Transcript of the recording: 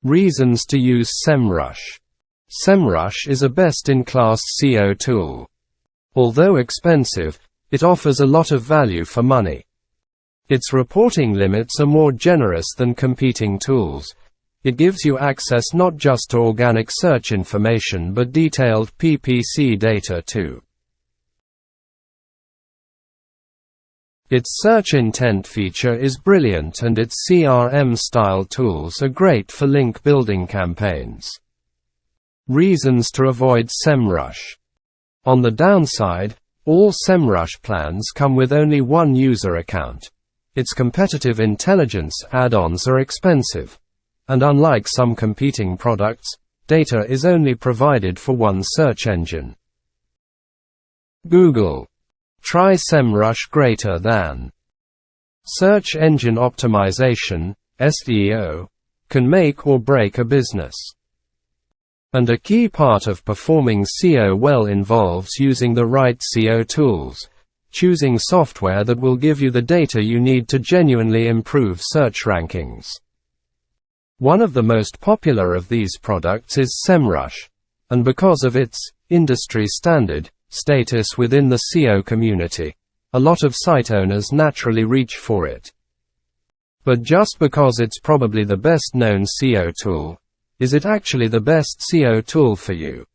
Reasons to use Semrush. Semrush is a best-in-class SEO tool. Although expensive, it offers a lot of value for money. Its reporting limits are more generous than competing tools. It gives you access not just to organic search information but detailed PPC data too. Its search intent feature is brilliant and its CRM-style tools are great for link-building campaigns. Reasons to avoid Semrush. On the downside, all Semrush plans come with only one user account. Its competitive intelligence add-ons are expensive. And unlike some competing products, data is only provided for one search engine. Google. Try Semrush greater than. Search engine optimization, SEO, can make or break a business. And a key part of performing SEO well involves using the right SEO tools, choosing software that will give you the data you need to genuinely improve search rankings. One of the most popular of these products is Semrush, and because of its industry standard status within the SEO community, a lot of site owners naturally reach for it. But just because it's probably the best known SEO tool, is it actually the best SEO tool for you?